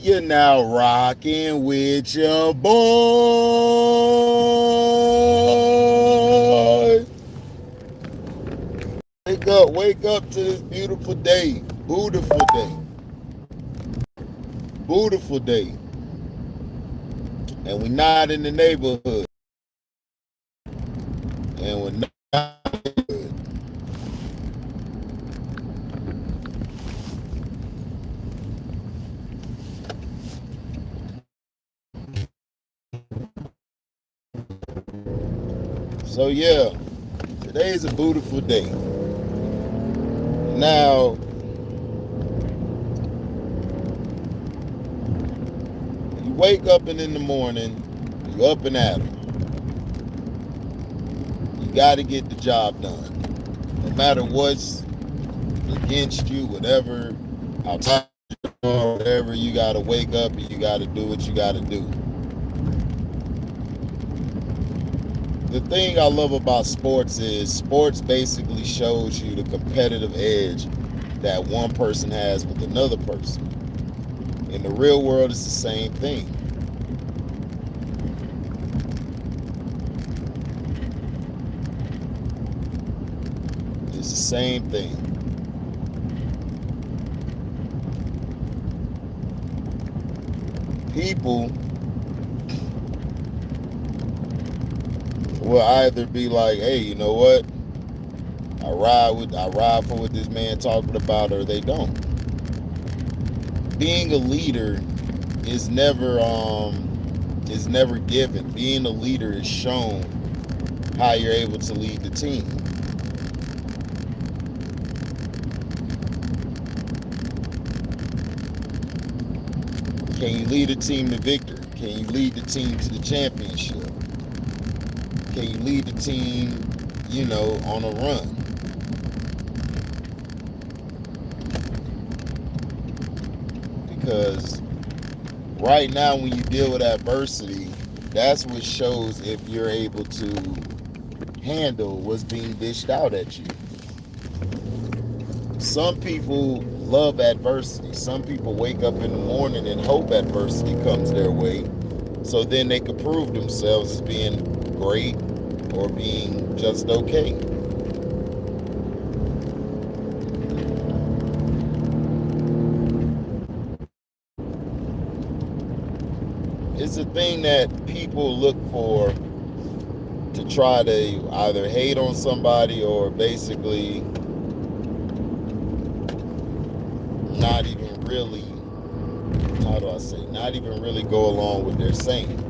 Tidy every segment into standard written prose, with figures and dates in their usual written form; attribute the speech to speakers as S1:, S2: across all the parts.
S1: You're now rocking with your boy. Wake up to this beautiful day. Beautiful day. Beautiful day. And we're not in the neighborhood. And we're not in the neighborhood. So yeah, today is a beautiful day. Now, you wake up and in the morning, you up and at 'em. You got to get the job done. No matter what's against you, whatever, outside, whatever, you got to wake up and you got to do what you got to do. The thing I love about sports is sports basically shows you the competitive edge that one person has with another person. In the real world, it's the same thing. It's the same thing. People will either be like, hey, you know what? I ride for what this man talking about, or they don't. Being a leader is never given. Being a leader is shown how you're able to lead the team. Can you lead a team to victory? Can you lead the team to the championship? Can you lead the team, on a run? Because right now, when you deal with adversity, that's what shows if you're able to handle what's being dished out at you. Some people love adversity. Some people wake up in the morning and hope adversity comes their way, so then they could prove themselves as being great or being just okay. It's a thing that people look for to try to either hate on somebody or basically not even really, not even really go along with their saying.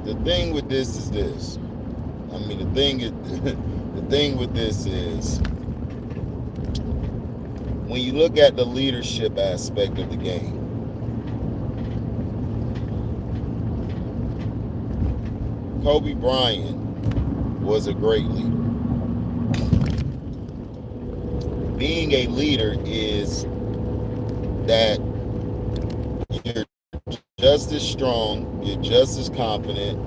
S1: The thing with this is this. The thing with this is when you look at the leadership aspect of the game, Kobe Bryant was a great leader. Being a leader is that you're just as strong, you're just as confident,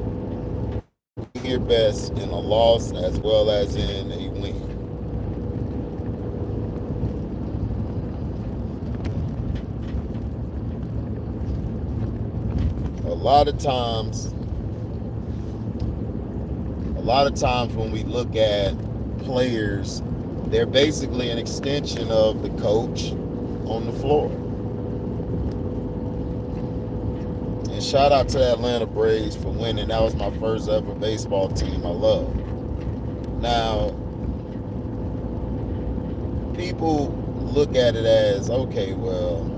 S1: your best in a loss as well as in a win. A lot of times when we look at players, they're basically an extension of the coach on the floor. And shout out to the Atlanta Braves for winning. That was my first ever baseball team I love. Now, people look at it as, okay, well,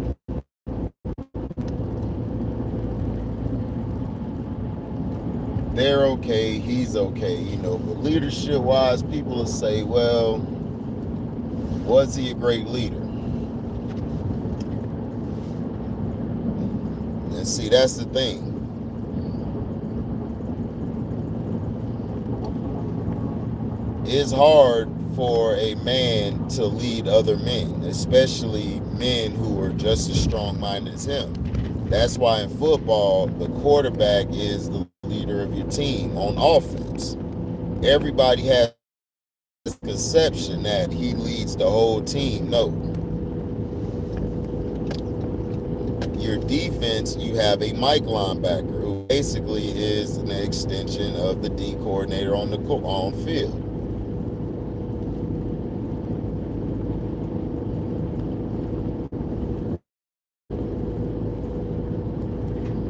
S1: they're okay, he's okay, but leadership-wise, people will say, well, was he a great leader? And see, that's the thing. It's hard for a man to lead other men, especially men who are just as strong-minded as him. That's why in football, the quarterback is the leader of your team on offense. Everybody has this conception that he leads the whole team. No. your defense, you have a Mike linebacker who basically is an extension of the D coordinator on the field.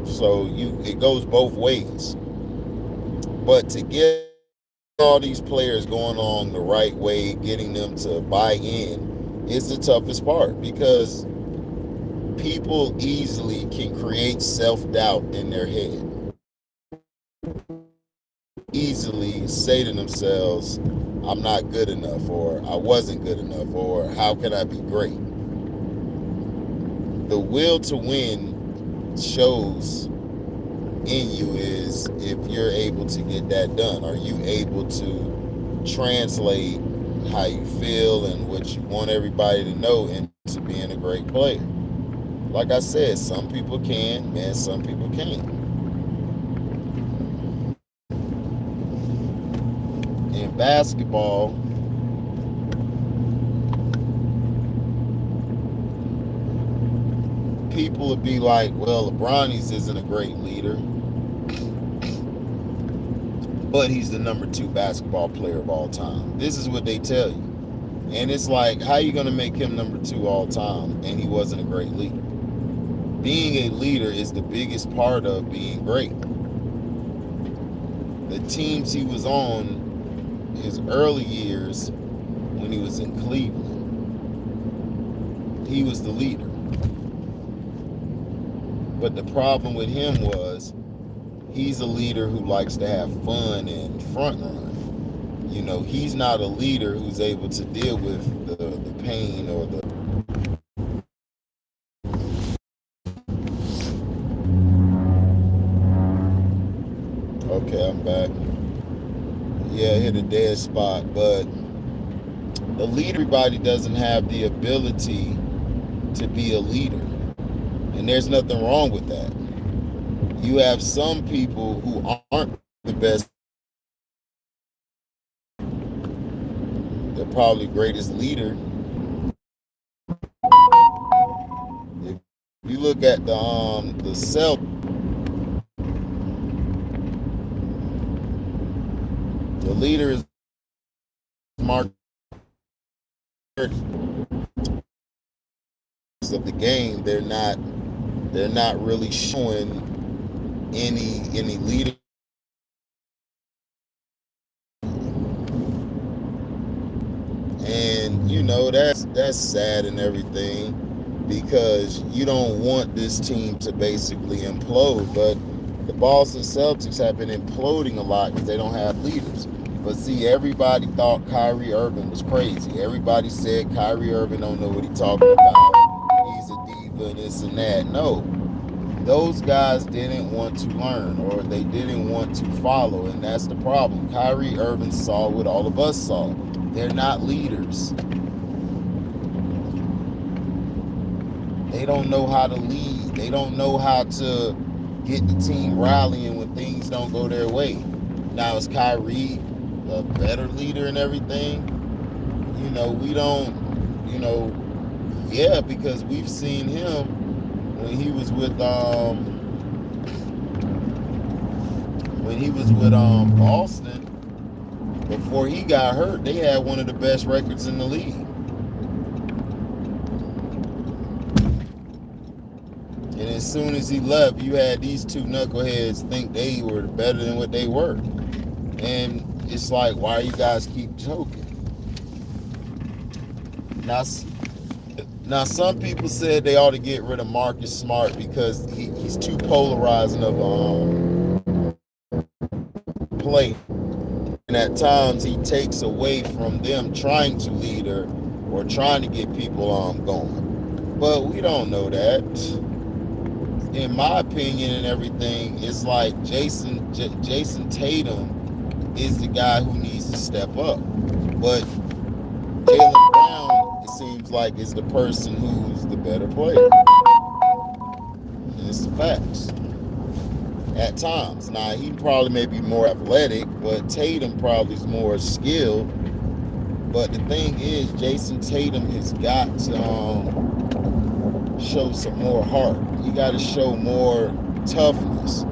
S1: So it goes both ways. But to get all these players going along the right way, getting them to buy in, is the toughest part, because people easily can create self-doubt in their head. Easily say to themselves, I'm not good enough, or I wasn't good enough, or how can I be great? The will to win shows in you is if you're able to get that done. Are you able to translate how you feel and what you want everybody to know into being a great player? Like I said, some people can, man, some people can't. In basketball, people would be like, well, LeBron isn't a great leader, but he's the number 2 basketball player of all time. This is what they tell you. And it's like, how are you going to make him number 2 all time and he wasn't a great leader? Being a leader is the biggest part of being great. The teams he was on his early years when he was in Cleveland, he was the leader. But the problem with him was he's a leader who likes to have fun and front run. You know, he's not a leader who's able to deal with the pain or the... Okay, I'm back. Yeah, hit a dead spot, but the leader, everybody doesn't have the ability to be a leader. And there's nothing wrong with that. You have some people who aren't the best. They're probably greatest leader. If you look at the Celtics, the leader is Mark of the game. They're not really showing any leader. And you know, that's sad and everything, because you don't want this team to basically implode. But the Boston Celtics have been imploding a lot because they don't have leaders. But see, everybody thought Kyrie Irving was crazy. Everybody said Kyrie Irving don't know what he's talking about. He's a diva and this and that. No, those guys didn't want to learn, or they didn't want to follow, and that's the problem. Kyrie Irving saw what all of us saw. They're not leaders. They don't know how to lead. They don't know how to get the team rallying when things don't go their way. Now, is Kyrie a better leader and everything? You know, we don't, yeah, because we've seen him when he was with Boston. Before he got hurt, they had one of the best records in the league. And as soon as he left, you had these two knuckleheads think they were better than what they were. And it's like, why you guys keep joking? Now some people said they ought to get rid of Marcus Smart because he's too polarizing of a play. And at times he takes away from them trying to lead or trying to get people going. But we don't know that. In my opinion and everything, it's like Jason Tatum is the guy who needs to step up. But Jaylen Brown, it seems like, is the person who's the better player. And it's the facts. At times. Now, he probably may be more athletic, but Tatum probably is more skilled. But the thing is, Jason Tatum has got to show some more heart. You got to show more toughness.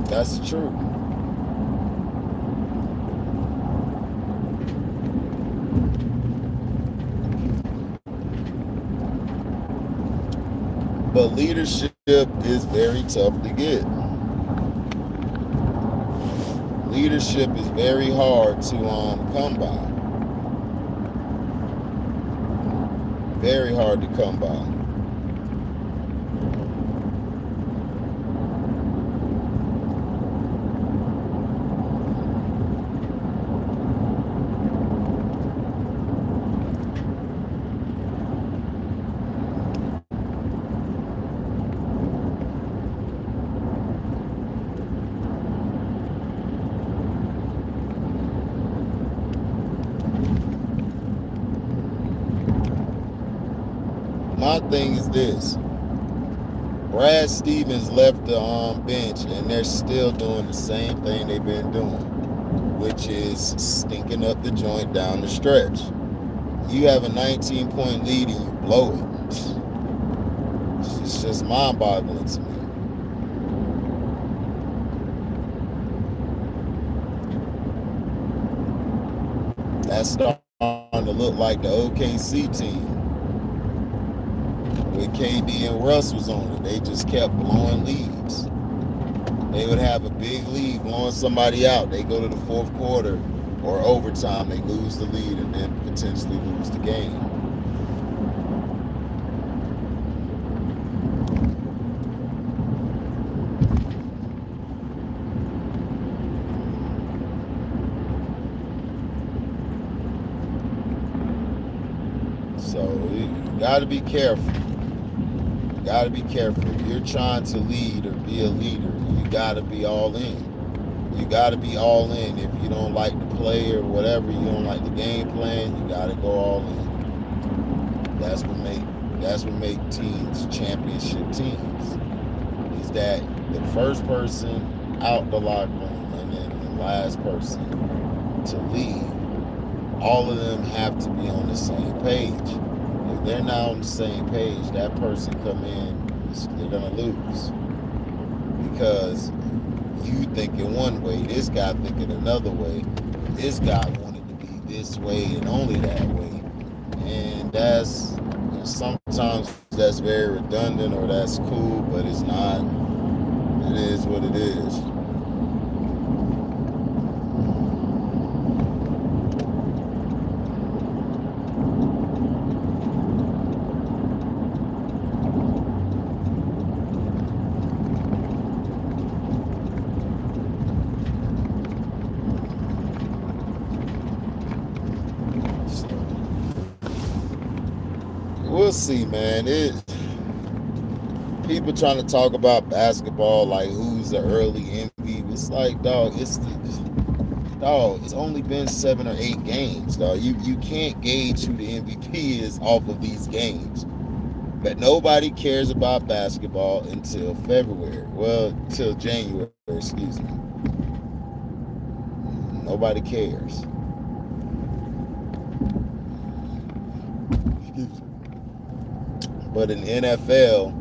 S1: That's the truth. But leadership is very tough to get. Leadership is very hard to come by. Very hard to come by. My thing is this. Brad Stevens left the bench and they're still doing the same thing they've been doing, which is stinking up the joint down the stretch. You have a 19-point lead and you blow it. It's just mind-boggling to me. That's starting to look like the OKC team. When KD and Russ was on it, they just kept blowing leads. They would have a big lead, blowing somebody out. They go to the fourth quarter or overtime, they lose the lead and then potentially lose the game. So you got to be careful. Got to be careful. If you're trying to lead or be a leader, you got to be all in. You got to be all in. If you don't like the play or whatever, you don't like the game plan, you got to go all in. That's what make teams championship teams. Is that the first person out the locker room and then the last person to leave, all of them have to be on the same page. If they're not on the same page, that person come in, they're gonna lose. Because you thinking one way, this guy thinking another way, this guy wanted to be this way and only that way. And that's, sometimes that's very redundant or that's cool, but it's not. It is what it is. We'll see, man. People trying to talk about basketball like who's the early MVP. It's like, dog, it's only been 7 or 8 games, dog. You can't gauge who the MVP is off of these games. But nobody cares about basketball until February. Well, till January, excuse me. Nobody cares. But in NFL,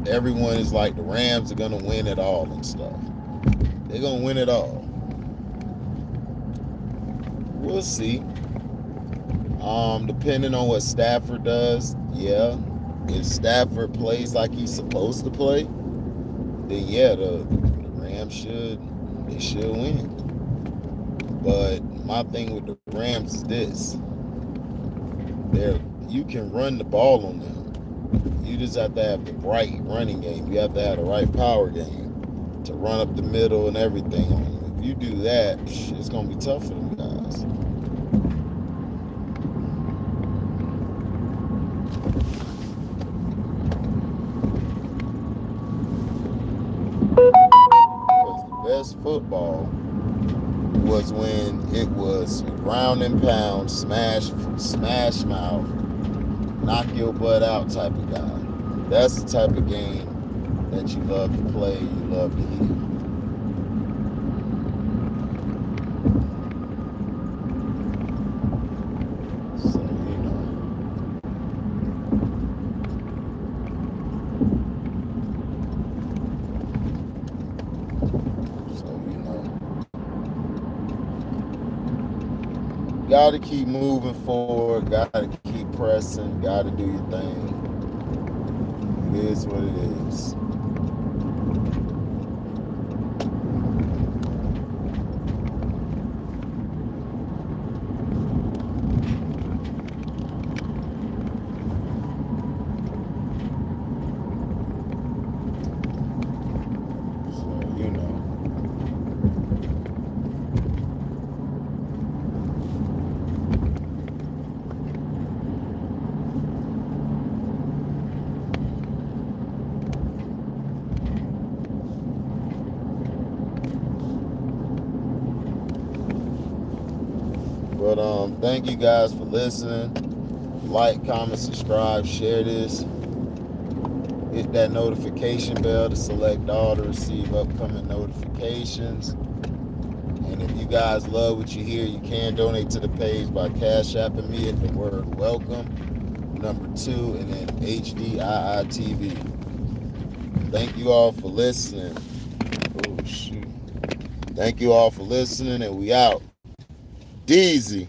S1: everyone is like the Rams are going to win it all and stuff. They're going to win it all. We'll see. Depending on what Stafford does, yeah. If Stafford plays like he's supposed to play, then yeah, the Rams should win. But my thing with the Rams is this. You can run the ball on them. You just have to have the right running game. You have to have the right power game to run up the middle and everything on them. If you do that, it's going to be tough for them guys. Because the best football was when it was ground and pound, smash mouth, knock your butt out type of guy. That's the type of game that you love to play, you love to hear. Gotta keep moving forward. Gotta keep pressing. Gotta do your thing. It is what it is. But thank you guys for listening. Like, comment, subscribe, share this. Hit that notification bell to select all to receive upcoming notifications. And if you guys love what you hear, you can donate to the page by Cash Apping me at the word welcome, number 2, and then HDIITV. Thank you all for listening. Oh, shoot. Thank you all for listening, and we out. Deezy.